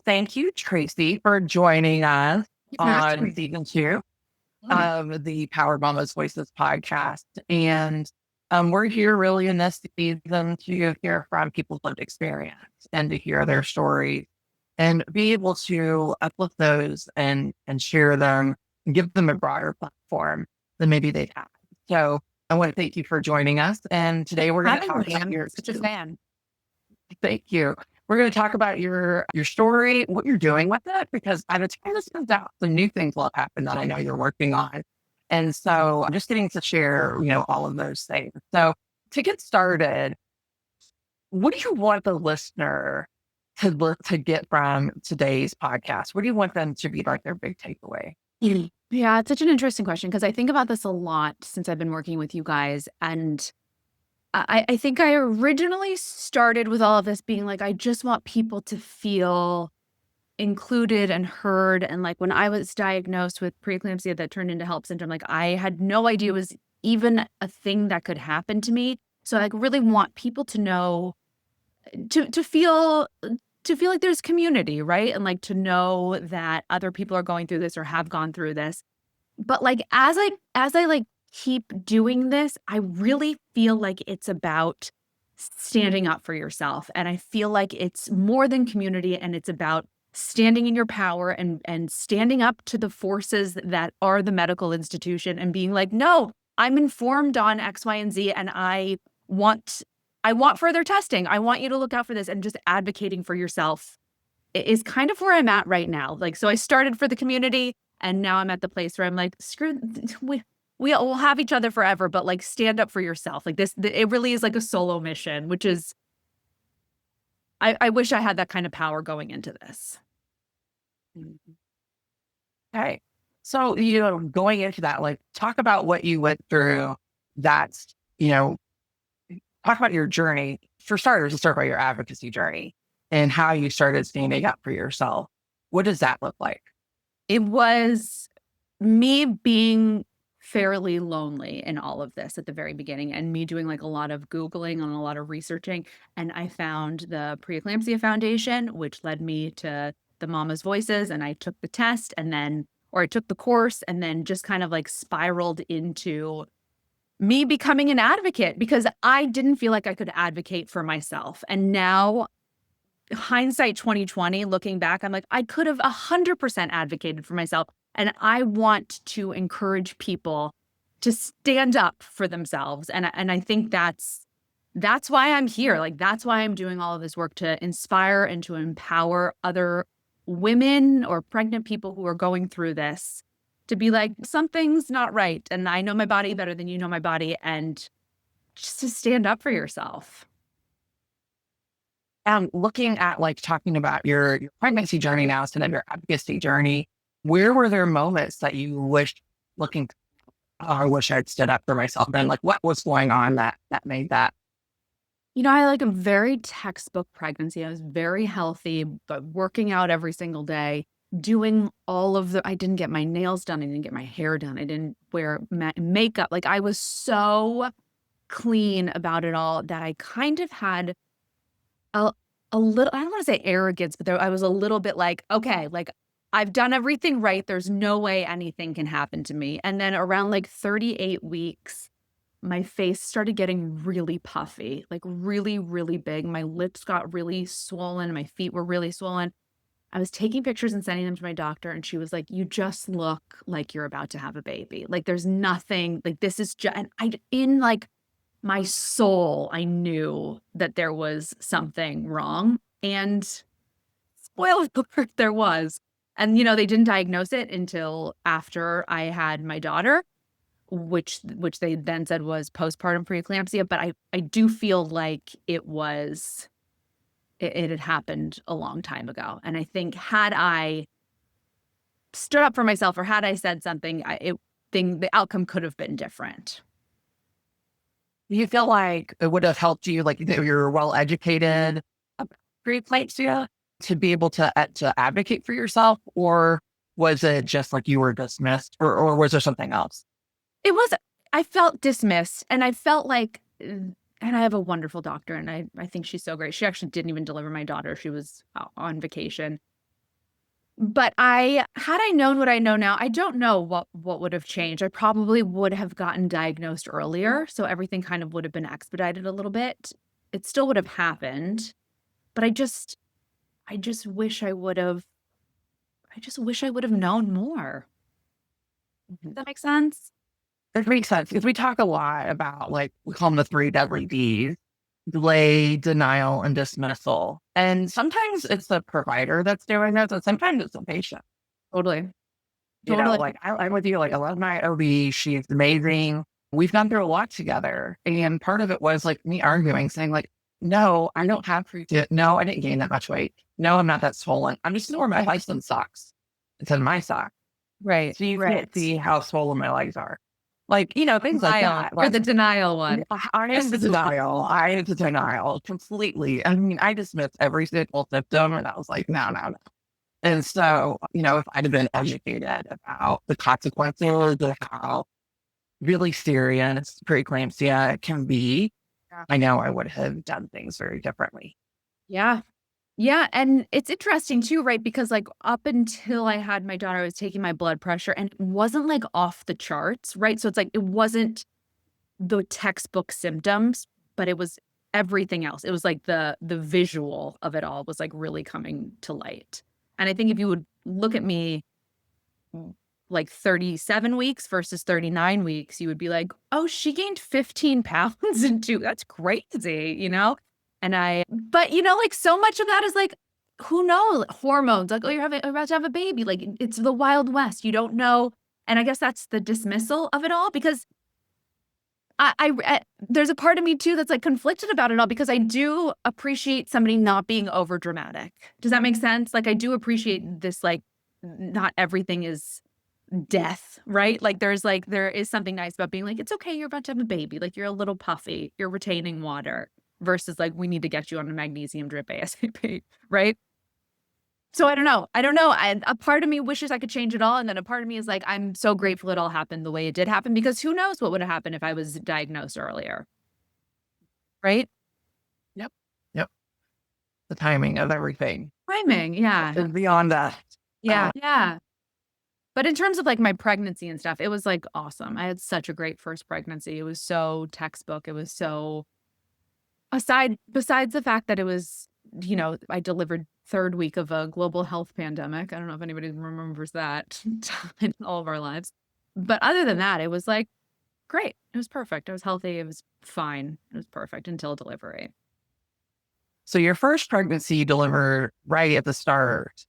thank you, Traci, for joining us on Absolutely. season two Mm. of the Power Mama's Voices podcast. And we're here really in this season to hear from people's lived experience and to hear their stories and be able to uplift those and share them and give them a broader platform than maybe they've had. So I want to thank you for joining us. And today we're going to Having talk me. about I'm your such a fan. thank you. We're going to talk about your story, what you're doing with it, because by the time this comes out, some new things will happen that I know you're working on. And so I'm just getting to share, all of those things. So to get started, what do you want the listener to get from today's podcast? What do you want them to be like their big takeaway? Yeah, it's such an interesting question because I think about this a lot since I've been working with you guys. And I think I originally started with all of this being like, I just want people to feel included and heard. And like when I was diagnosed with preeclampsia that turned into HELLP syndrome, like I had no idea it was even a thing that could happen to me. So I like really want people to know, to feel like there's community, right? And like to know that other people are going through this or have gone through this. But like as I like keep doing this, I really feel like it's about standing up for yourself. And I feel like it's more than community, and it's about standing in your power and standing up to the forces that are the medical institution and being like, no, I'm informed on X, Y, and Z, and want I want further testing. I want you to look out for this, and just advocating for yourself is kind of where I'm at right now. Like, so I started for the community, and now I'm at the place where I'm like, screw, we'll have each other forever, but like stand up for yourself. Like this, it really is like a solo mission, which is, I wish I had that kind of power going into this. Okay. So, going into that, like talk about what you went through. That's, you know, talk about your journey. For starters, let's talk about your advocacy journey and how you started standing up for yourself. What does that look like? It was me being fairly lonely in all of this at the very beginning, and me doing like a lot of Googling and a lot of researching. And I found the Preeclampsia Foundation, which led me to the Mama's Voices. And I took the test or I took the course, and then just kind of like spiraled into me becoming an advocate because I didn't feel like I could advocate for myself. And now, hindsight 2020, looking back, I'm like, I could have 100% advocated for myself. And I want to encourage people to stand up for themselves. And I think that's why I'm here. Like, that's why I'm doing all of this work, to inspire and to empower other women or pregnant people who are going through this, to be like, something's not right. And I know my body better than you know my body. And just to stand up for yourself. Looking at like talking about your pregnancy journey now instead of your advocacy journey, where were there moments that you wished looking, oh, I wish I'd stood up for myself? And like, what was going on that made that? I like a very textbook pregnancy. I was very healthy, but working out every single day, doing I didn't get my nails done. I didn't get my hair done. I didn't wear makeup. Like, I was so clean about it all that I kind of had a, a little, I don't want to say arrogance, but I was a little bit like, okay, like I've done everything right. There's no way anything can happen to me. And then around like 38 weeks, my face started getting really puffy, like really, really big. My lips got really swollen. My feet were really swollen. I was taking pictures and sending them to my doctor, and she was like, you just look like you're about to have a baby. Like, there's nothing, like, this is just, and in like my soul, I knew that there was something wrong. And spoiler alert, there was. And, they didn't diagnose it until after I had my daughter, which they then said was postpartum preeclampsia. But I do feel like it had happened a long time ago. And I think, had I stood up for myself, or had I said something, the outcome could have been different. Do you feel like it would have helped you, like that you're well educated about preeclampsia to be able to advocate for yourself, or was it just like you were dismissed, or was there something else? It was, I felt dismissed, and I felt like, and I have a wonderful doctor, and I think she's so great. She actually didn't even deliver my daughter. She was on vacation. But had I known what I know now, I don't know what would have changed. I probably would have gotten diagnosed earlier, so everything kind of would have been expedited a little bit. It still would have happened, but I just wish I would have known more. Does that make sense? It makes sense because we talk a lot about like we call them the three deadly D's: delay, denial, and dismissal. And sometimes it's the provider that's doing this, and sometimes it's the patient. Totally. You know, Totally. like I'm with you. Like I love my OB. She's amazing. We've gone through a lot together, and part of it was like me arguing, saying like, "No, I don't have No, I didn't gain that much weight. No, I'm not that swollen. I'm just gonna wear my husband's socks instead of my sock, Right. so you can't Right. see how swollen my legs are." Like, things like Denial. that. You're Like, the denial one. I am the denial. I am the denial completely. I mean, I dismissed every single symptom, and I was like, no, no, no. And so, if I'd have been educated about the consequences of how really serious preeclampsia can be, Yeah. I know I would have done things very differently. Yeah. Yeah, and it's interesting too, right? Because, like, up until I had my daughter, I was taking my blood pressure, and it wasn't, like, off the charts, right? So it's like, it wasn't the textbook symptoms, but it was everything else. It was like the visual of it all was, like, really coming to light. And I think if you would look at me, like, 37 weeks versus 39 weeks, you would be like, "Oh, she gained 15 pounds in 2, that's crazy," you know? But, like, so much of that is, like, who knows? Hormones, like, "Oh, you're about to have a baby," like, it's the Wild West, you don't know, and I guess that's the dismissal of it all because there's a part of me too that's, like, conflicted about it all because I do appreciate somebody not being overdramatic. Does that make sense? Like, I do appreciate this, like, not everything is death, right? Like, there is something nice about being like, "It's okay, you're about to have a baby, like, you're a little puffy, you're retaining water," versus, like, "We need to get you on a magnesium drip ASAP," right? So I don't know. I don't know. A part of me wishes I could change it all, and then a part of me is like, I'm so grateful it all happened the way it did happen because who knows what would have happened if I was diagnosed earlier, right? Yep. Yep. The timing of everything Timing, yeah. is beyond that. Yeah, yeah. But in terms of, like, my pregnancy and stuff, it was, like, awesome. I had such a great first pregnancy. It was so textbook. It was so besides the fact that it was, I delivered 3rd week of a global health pandemic. I don't know if anybody remembers that in all of our lives. But other than that, it was, like, great. It was perfect. I was healthy. It was fine. It was perfect until delivery. So your first pregnancy you delivered right at the start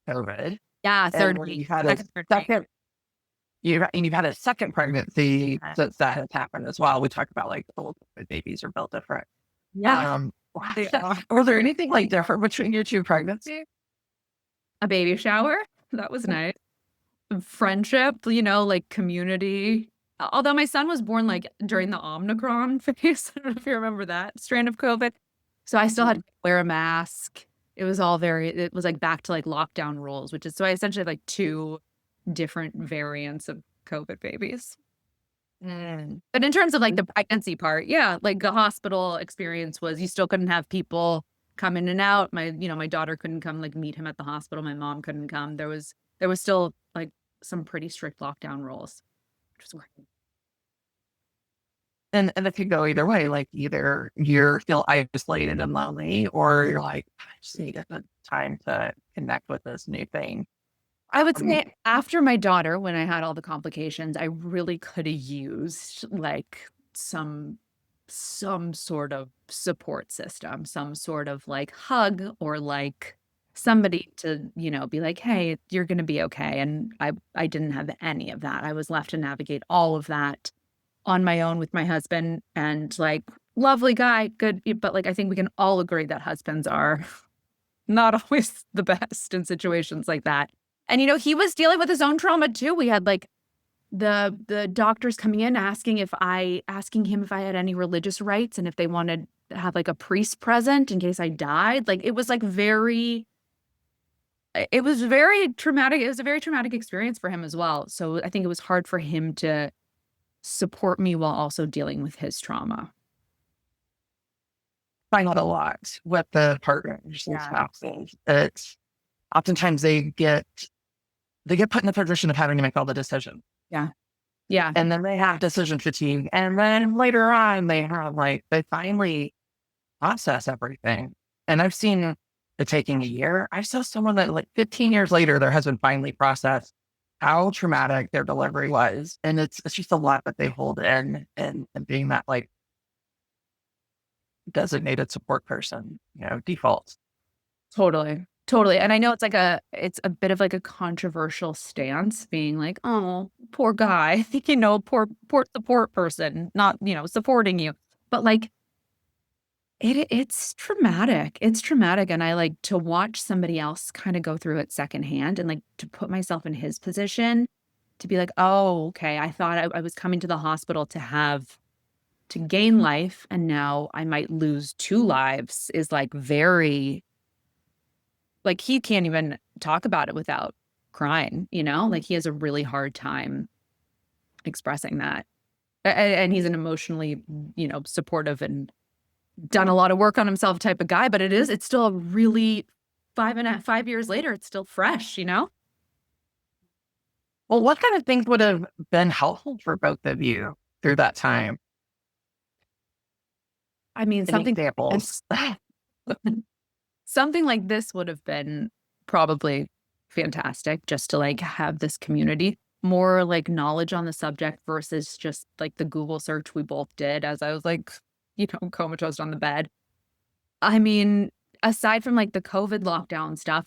of COVID, Yeah, and 3rd when week, you had a 2nd, 3rd week. second you've had a second pregnancy since that has happened as well. We talked about like the babies are built different. Yeah, they are. Was there anything like different between your two pregnancies? A baby shower. That was nice. Friendship, like, community. Although my son was born, like, during the Omicron phase. I don't know if you remember that strand of COVID. So I still had to wear a mask. It was, like, back to, like, lockdown rules, which is so I essentially have, like, 2 different variants of COVID babies. Mm. But in terms of, like, the pregnancy part, yeah, like, the hospital experience was you still couldn't have people come in and out. My daughter couldn't come, like, meet him at the hospital. My mom couldn't come. There was still, like, some pretty strict lockdown rules, which was great. And it could go either way. Like either you're still isolated and lonely, or you're like, I just need a time to connect with this new thing. I would Um, say after my daughter, when I had all the complications, I really coulda used, like, some sort of support system, some sort of, like, hug or, like, somebody to, be like, "Hey, you're gonna be okay," and I didn't have any of that. I was left to navigate all of that on my own with my husband and, like, lovely guy, good but, like, I think we can all agree that husbands are not always the best in situations like that. And, he was dealing with his own trauma too. We had, like, the doctors coming in asking him if I had any religious rights and if they wanted to have, like, a priest present in case I died. Like, it was, like, it was very traumatic. It was a very traumatic experience for him as well. So I think it was hard for him to support me while also dealing with his trauma. find out a lot with the partners and Yeah. spouses. It's oftentimes they get put in the position of having to make all the decisions. Yeah. Yeah. And then they have decision fatigue. And then later on, they finally process everything. And I've seen it taking a year. I saw someone that like 15 years later, their husband finally processed how traumatic their delivery was. And it's just a lot that they hold in, and being that like designated support person, defaults. Totally. Totally. And I know it's a bit of like a controversial stance being like, oh, poor guy, poor support person, not, supporting you. But like it's traumatic. It's traumatic. And I like to watch somebody else kind of go through it secondhand and like to put myself in his position to be like, oh, okay. I thought I was coming to the hospital to gain life. And now I might lose 2 lives is like very, like he can't even talk about it without crying, like he has a really hard time expressing that. And he's an emotionally, supportive and done a lot of work on himself type of guy, but it's still a really 5 years later, it's still fresh, Well, what kind of things would have been helpful for both of you through that time? I mean, Any examples? something like this would have been probably fantastic just to like have this community, more like knowledge on the subject versus just like the Google search we both did as I was like, comatose on the bed. I mean, aside from like the COVID lockdown stuff,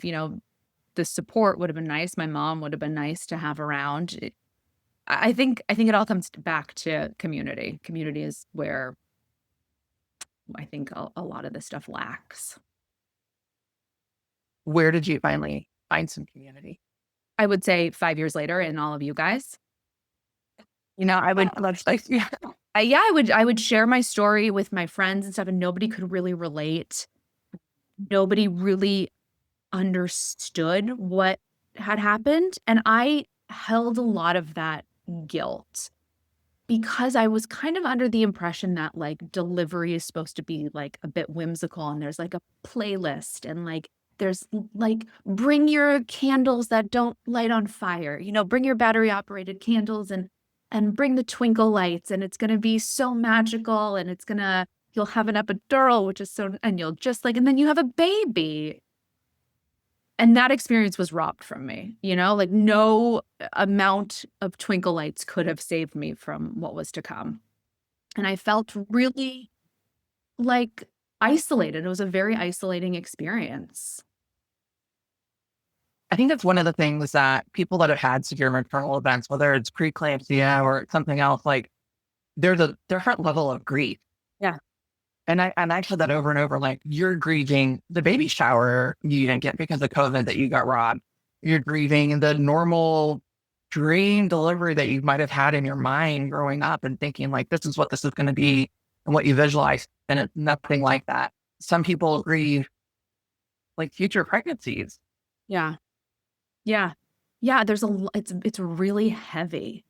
the support would have been nice. My mom would have been nice to have around. I think it all comes back to community. Community is where I think a lot of this stuff lacks. Where did you finally find some community? I would say 5 years later in all of you guys. I would love like, yeah. Yeah, I would share my story with my friends and stuff, and nobody could really relate. Nobody really understood what had happened, and I held a lot of that guilt because I was kind of under the impression that, like, delivery is supposed to be, like, a bit whimsical, and there's, like, a playlist, and, like, there's, like, bring your candles that don't light on fire, bring your battery-operated candles and bring the twinkle lights, and it's gonna be so magical, and you'll have an epidural, which is so and you'll just, like and then you have a baby. And that experience was robbed from me, like, no amount of twinkle lights could have saved me from what was to come. And I felt really, like, isolated. It was a very isolating experience. I think that's one of the things that people that have had severe maternal events, whether it's preeclampsia or something else, like there's a different level of grief. Yeah. And I said that over and over, like you're grieving the baby shower you didn't get because of COVID that you got robbed. You're grieving the normal dream delivery that you might have had in your mind growing up and thinking like, this is what this is going to be and what you visualize. And it's nothing like that. Some people grieve like future pregnancies. Yeah. Yeah. Yeah, there's it's really heavy.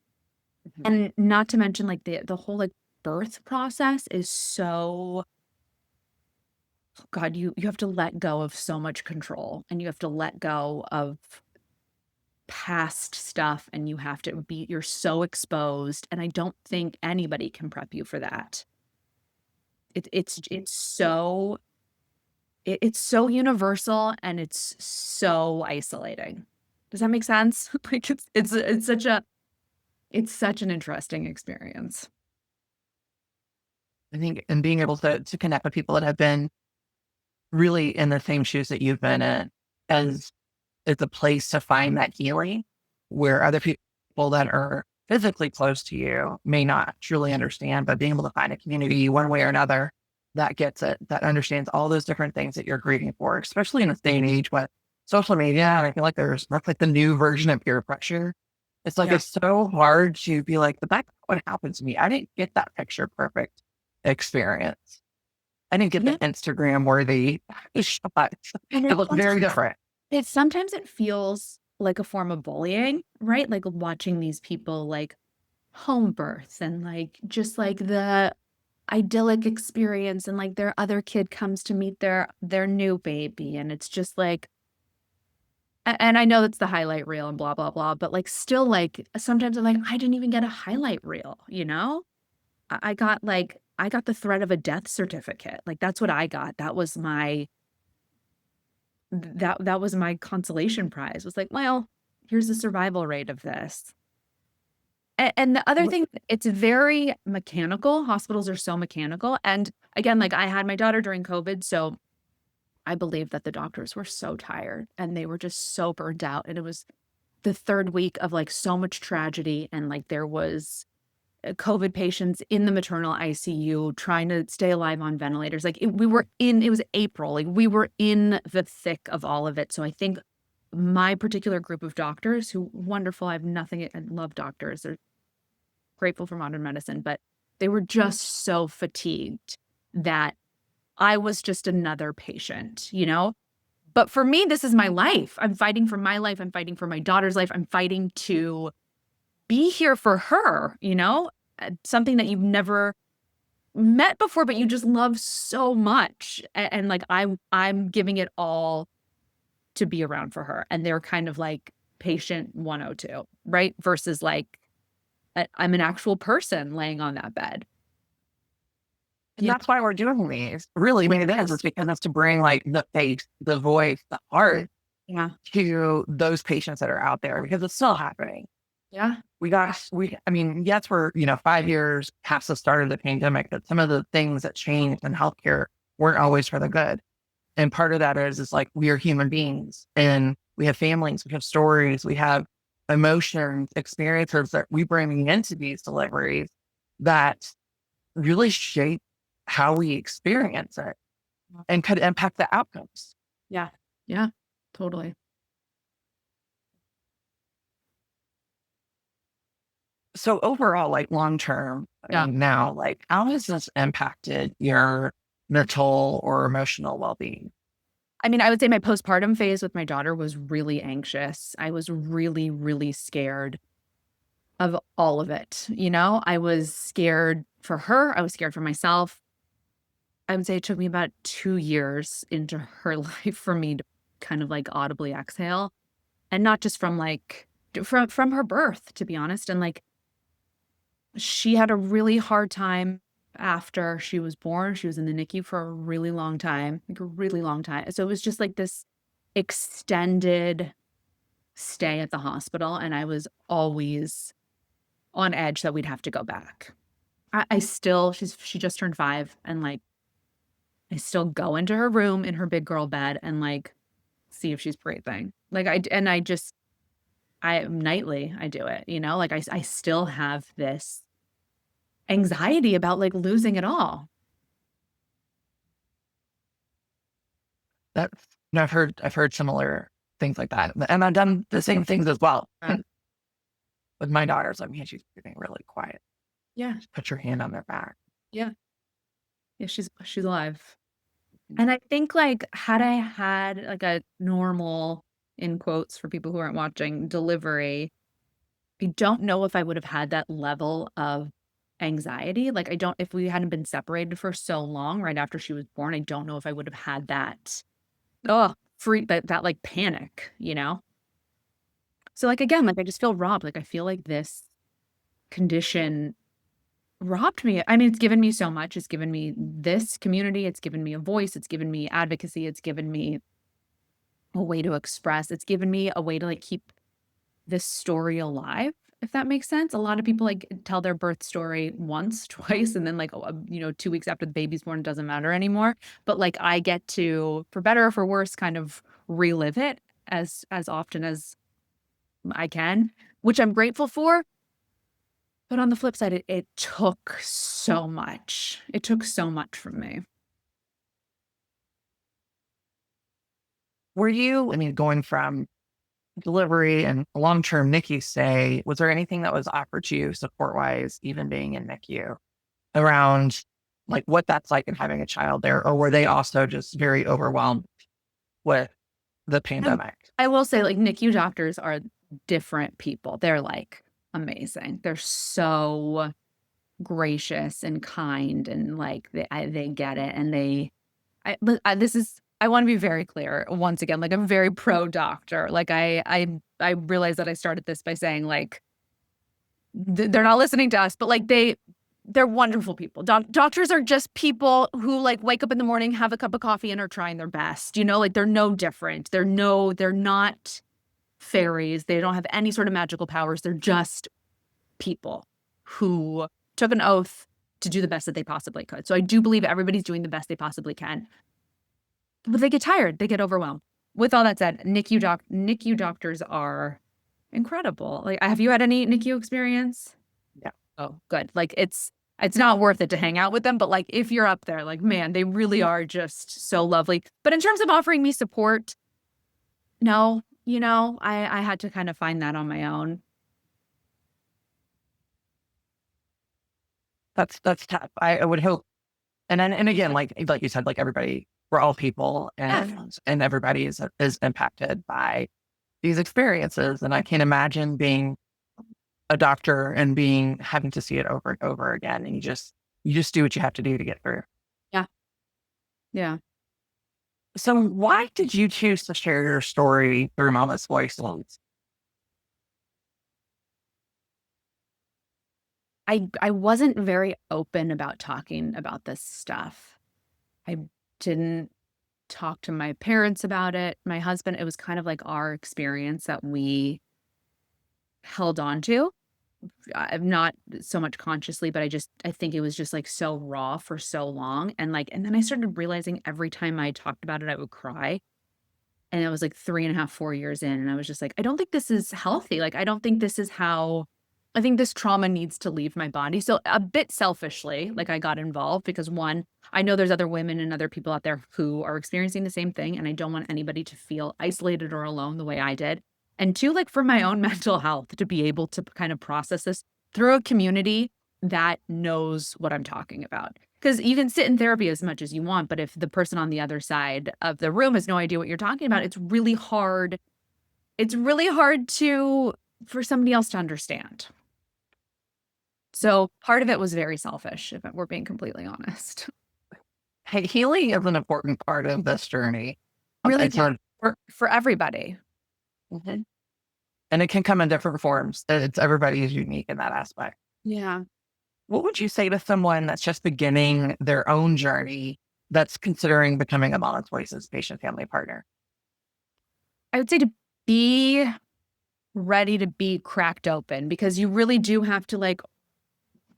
Mhm. And not to mention, like, the whole, like, birth process is so God, you have to let go of so much control, and you have to let go of past stuff, and you're so exposed, and I don't think anybody can prep you for that. It's so universal, and it's so isolating. Does that make sense? Like, it's such an interesting experience. I think, and being able to connect with people that have been really in the same shoes that you've been in as it's a place to find that healing where other people that are physically close to you may not truly understand, but being able to find a community one way or another that gets it, that understands all those different things that you're grieving for, especially in this day and age with social media. And I feel like that's like the new version of peer pressure. It's like, Yeah. it's so hard to be like, but that's what happened to me. I didn't get that picture perfect experience. I didn't get the Yeah, Instagram worthy shot. and It looked very different. sometimes it feels like a form of bullying, right? Like, watching these people, like, home birth and, like, just, like, the idyllic experience and, like, their other kid comes to meet their new baby, and it's just, like, And I know that's the highlight reel and blah, blah, blah, but, like, still, like, sometimes I'm like, "I didn't even get a highlight reel," you know? I got the threat of a death certificate, like, that's what I got. That was my consolation prize, was like, "Well, here's the survival rate of this." And the other thing, it's very mechanical, hospitals are so mechanical, and again, like, I had my daughter during COVID, so I believe that the doctors were so tired, and they were just so burnt out, and it was the 3rd week of, like, so much tragedy, and, like, there was, COVID patients in the maternal ICU trying to stay alive on ventilators, like, it was April, like, we were in the thick of all of it, so I think my particular group of doctors who wonderful, I have nothing I love doctors, they're grateful for modern medicine, but they were just so fatigued that I was just another patient, you know? But for me, this is my life. I'm fighting for my life. I'm fighting for my daughter's life. I'm fighting to be here for her, you know? Something that you've never met before, but you just love so much. And like I'm giving it all to be around for her. And they're kind of like patient 102, right? Versus like I'm an actual person laying on that bed. And You that's why we're doing these. Really, I mean, it is. It's because it's to bring like the face, the voice, the heart Yeah. to those patients that are out there because it's still happening. Yeah. I mean, yes, we're, 5 years past the start of the pandemic, but some of the things that changed in healthcare weren't always for the good. And part of that is like we are human beings and we have families, we have stories, we have emotions, experiences that we bring into these deliveries that really shape how we experience it and could impact the outcomes. Yeah. Yeah. Totally. So overall, like long term, Yeah. now, like how has this impacted your mental or emotional well being? I mean, I would say my postpartum phase with my daughter was really anxious. I was really, really scared of all of it, you know? I was scared for her, I was scared for myself. I would say it took me about 2 years into her life for me to kind of, like, audibly exhale, and not just from, like from her birth, to be honest, and, like, she had a really hard time after she was born. She was in the NICU for a really long time, like, a really long time. So it was just, like, this extended stay at the hospital, and I was always on edge that we'd have to go back. I still she just turned 5, and, like, I still go into her room in her big girl bed and, like, see if she's breathing. Like, I just I nightly, I do it, you know? Like, I still have this anxiety about, like, losing it all. That's I've heard similar things like that. And I've done the same things as well. With my daughters, like, man, she's getting really quiet. Yeah, Just put your hand on their back. yeah, yeah, she's alive. And I think, like, had I had, like, a normal, in quotes for people who aren't watching, delivery, I don't know if I would have had that level of anxiety. Like, I don't if we hadn't been separated for so long right after she was born, I don't know if I would have had that, free that, like, panic, you know? So, like, again, like, I just feel robbed. Like, I feel like this condition robbed me. I mean, it's given me so much. It's given me this community. It's given me a voice. It's given me advocacy. It's given me a way to express. It's given me a way to, like, keep this story alive, if that makes sense. A lot of people, like, tell their birth story once, twice, and then, like, 2 weeks after the baby's born, it doesn't matter anymore. But, like, I get to, for better or for worse, kind of relive it as often as I can, which I'm grateful for. But on the flip side, it took so much. It took so much from me. Were you, I mean, going from delivery and long term NICU stay, was there anything that was offered to you support wise, even being in NICU around like what that's like and having a child there? Or were they also just very overwhelmed with the I pandemic? I will say, like, NICU doctors are different people. They're, like, amazing. They're so gracious and kind and, like, they get it, and they I but, this is I want to be very clear once again, like I'm very pro doctor. Like I realize that I started this by saying like they're not listening to us, but like they're wonderful people. Doctors are just people who like wake up in the morning, have a cup of coffee, and are trying their best. You know, like they're no different. They're not fairies. They don't have any sort of magical powers. They're just people who took an oath to do the best that they possibly could. So I do believe everybody's doing the best they possibly can. But they get tired. They get overwhelmed. With all that said, NICU doctors are incredible. Like, have you had any NICU experience? Yeah. Oh, good. Like it's not worth it to hang out with them, but like if you're up there, like man, they really are just so lovely. But in terms of offering me support, no, I had to kind of find that on my own. That's tough. I would hope. And again, like you said, like everybody, we're all people, Yeah. and everybody is impacted by these experiences. And I can't imagine being a doctor and having to see it over and over again. And you just do what you have to do to get through. Yeah. Yeah. So why did you choose to share your story through Mama's Voice? I wasn't very open about talking about this stuff. I didn't talk to my parents about it. My husband, it was kind of like our experience that we held on to. I'm not so much consciously, but I think it was just like so raw for so long. And then I started realizing every time I talked about it, I would cry. And it was like 3.5, 4 years in. And I was just like, I don't think this is healthy. Like, I don't think this is how I think this trauma needs to leave my body. So a bit selfishly, like I got involved because one, I know there's other women and other people out there who are experiencing the same thing. And I don't want anybody to feel isolated or alone the way I did. And two, like for my own mental health, to be able to kind of process this through a community that knows what I'm talking about. Because you can sit in therapy as much as you want, but if the person on the other side of the room has no idea what you're talking about, it's really hard. It's really hard for somebody else to understand. So part of it was very selfish, if we're being completely honest. Hey, healing is an important part of this journey. Really, It's not, for everybody. Mhm. And it can come in different forms. Everybody is unique in that aspect. Yeah. What would you say to someone that's just beginning their own journey that's considering becoming a Mama's Voices patient family partner? I would say to be ready to be cracked open because you really do have to like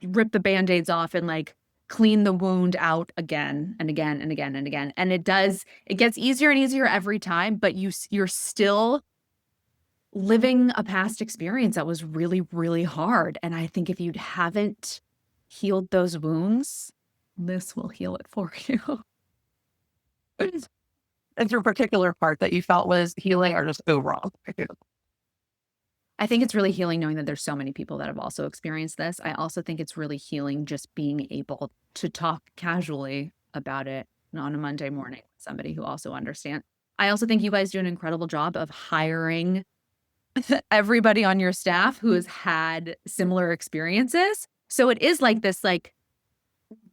rip the band-aids off and like clean the wound out again and again and again and again. And it gets easier and easier every time, but you're still living a past experience that was really, really hard. And I think if you haven't healed those wounds, this will heal it for you. Is there a particular part that you felt was healing or just overall? I think it's really healing knowing that there's so many people that have also experienced this. I also think it's really healing just being able to talk casually about it on a Monday morning with somebody who also understands. I also think you guys do an incredible job of hiring everybody on your staff who has had similar experiences. So it is like this like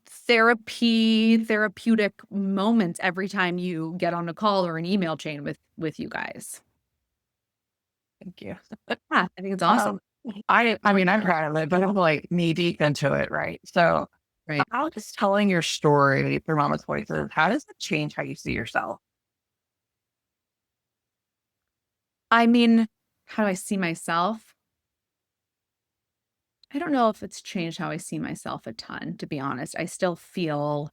therapeutic moment every time you get on a call or an email chain with you guys. Thank you. Yeah, I think it's awesome. I mean, I'm proud of it, but I'm like knee deep into it, right? So, Right. how does telling your story through Mama's Voices, how does it change how you see yourself? I mean, how do I see myself? I don't know if it's changed how I see myself a ton, to be honest. I still feel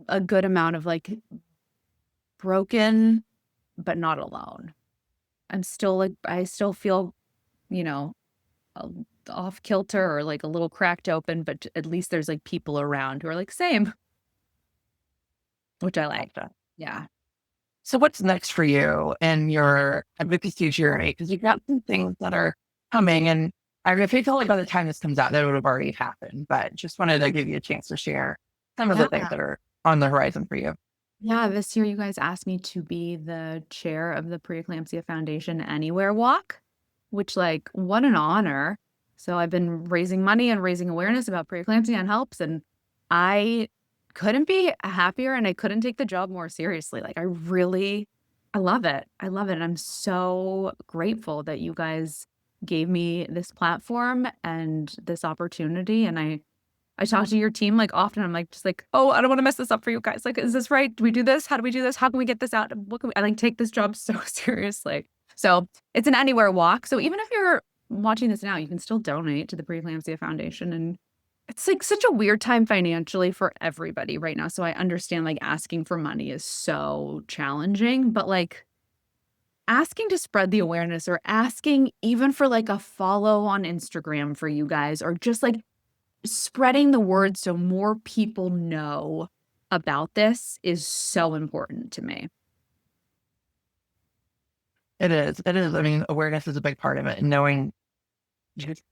a good amount of like broken, but not alone. I still feel, you know, a- off kilter or like a little cracked open, but at least there's like people around who are like, same, which I like. Gotcha. Yeah. So, what's next for you in your advocacy journey? Because you've got some things that are coming, and I feel like by the time this comes out, that would have already happened. But just wanted to give you a chance to share some of the things Yeah. that are on the horizon for you. Yeah. This year, you guys asked me to be the chair of the Preeclampsia Foundation Anywhere Walk, which, like, what an honor. So I've been raising money and raising awareness about preeclampsia and HELPs. And I couldn't be happier and I couldn't take the job more seriously. Like I love it. I love it. And I'm so grateful that you guys gave me this platform and this opportunity. And I talk to your team like often. I'm like, just like, oh, I don't want to mess this up for you guys. Like, is this right? Do we do this? How do we do this? How can we get this out? What can we, I like take this job so seriously. So it's an anywhere walk. So even if you're watching this now, you can still donate to the Preeclampsia Foundation. And it's like such a weird time financially for everybody right now. So I understand like asking for money is so challenging, but like asking to spread the awareness or asking even for like a follow on Instagram for you guys, or just like spreading the word so more people know about this is so important to me. It is. It is. I mean, awareness is a big part of it, and knowing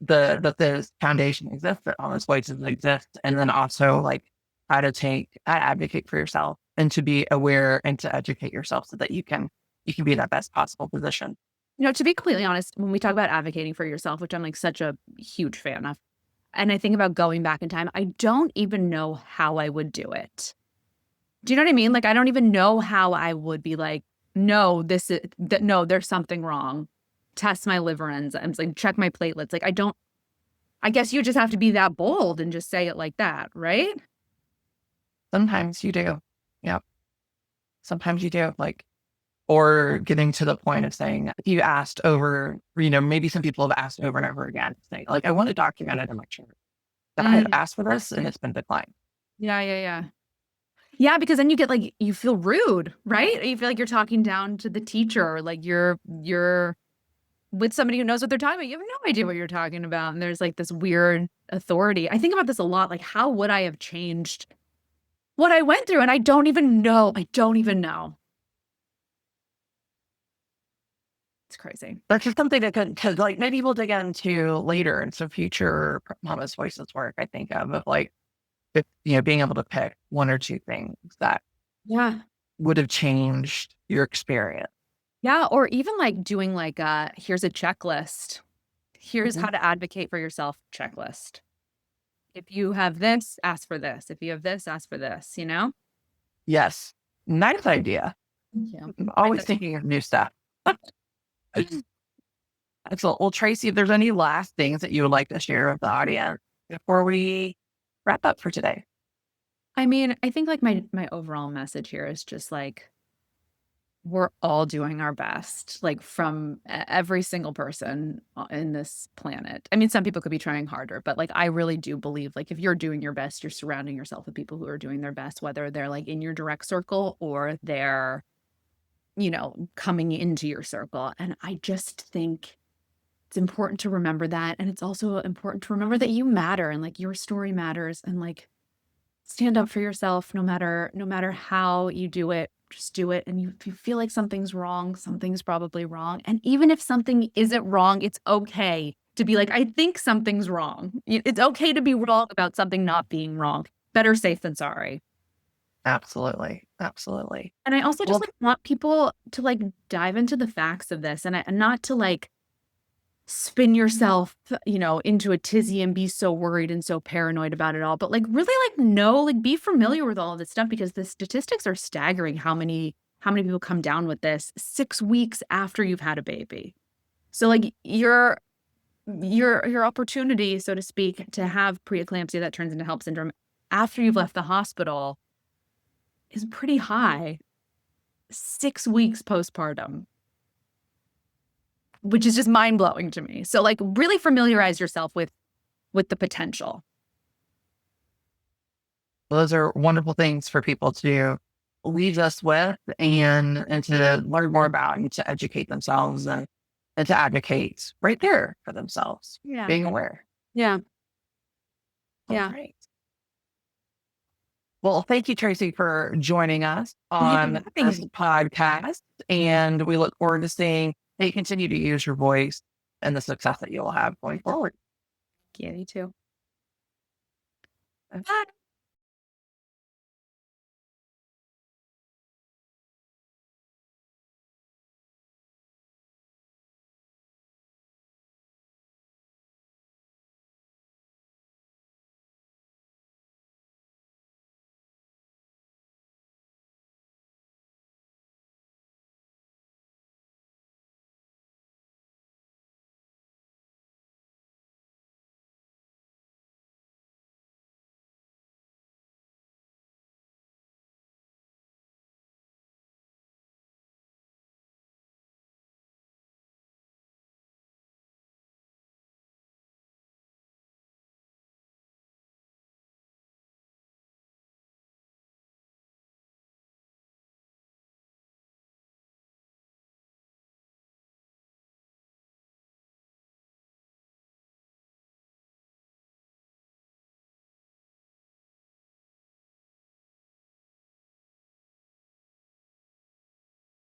that this foundation exists, that all those voices exist, and then also like how to advocate for yourself and to be aware and to educate yourself so that you can be in that best possible position. You know, to be completely honest, when we talk about advocating for yourself, which I'm like such a huge fan of, and I think about going back in time, I don't even know how I would do it. Do you know what I mean? Like, I don't even know how I would be like, no, no, there's something wrong. Test my liver enzymes, like check my platelets. Like, I guess you just have to be that bold and just say it like that, right? Sometimes you do. Yep. Sometimes you do. Like, or getting to the point of saying, if you asked over, maybe some people have asked over and over again, saying, like, I want to document it in my chart that I have asked for this and it's been declined. Yeah. Yeah, because then you get like, you feel rude, right? You feel like you're talking down to the teacher, or like you're with somebody who knows what they're talking about. You have no idea what you're talking about. And there's like this weird authority. I think about this a lot. Like, how would I have changed what I went through? And I don't even know. I don't even know. It's crazy. That's just something that because like maybe we'll dig into later in some future Mama's Voices work, I think of like, if, being able to pick one or two things that Yeah. would have changed your experience. Yeah. Or even like doing like, here's a checklist. Here's Mhm. how to advocate for yourself checklist. If you have this, ask for this. If you have this, ask for this, you know? Yes. Nice idea. Thank you. I'm always thinking of new stuff. Excellent. Well, Traci, if there's any last things that you would like to share with the audience before we wrap up for today. I mean, I think like my overall message here is just like we're all doing our best, like from every single person in this planet. I mean, some people could be trying harder, but like I really do believe like if you're doing your best, you're surrounding yourself with people who are doing their best, whether they're like in your direct circle or they're, coming into your circle. And I just think it's important to remember that. And it's also important to remember that you matter and like your story matters, and like stand up for yourself no matter how you do it. Just do it. And if you feel like something's wrong, something's probably wrong. And even if something isn't wrong, it's okay to be like, I think something's wrong. It's okay to be wrong about something not being wrong. Better safe than sorry. Absolutely. Absolutely. And I also Well, just like want people to like dive into the facts of this, and not to like spin yourself, into a tizzy and be so worried and so paranoid about it all, but like really like know, like be familiar with all of this stuff, because the statistics are staggering how many people come down with this 6 weeks after you've had a baby. So like your opportunity, so to speak, to have preeclampsia that turns into HELLP syndrome after you've left the hospital is pretty high. 6 weeks postpartum, which is just mind-blowing to me. So like really familiarize yourself with the potential. those are wonderful things for people to leave us with and to learn more about and to educate themselves and to advocate right there for themselves, Yeah. being aware. Yeah. All Yeah. right. Well, thank you, Traci, for joining us on this podcast. And we look forward to seeing how you continue to use your voice and the success that you'll have going forward. Yeah, you too. Bye.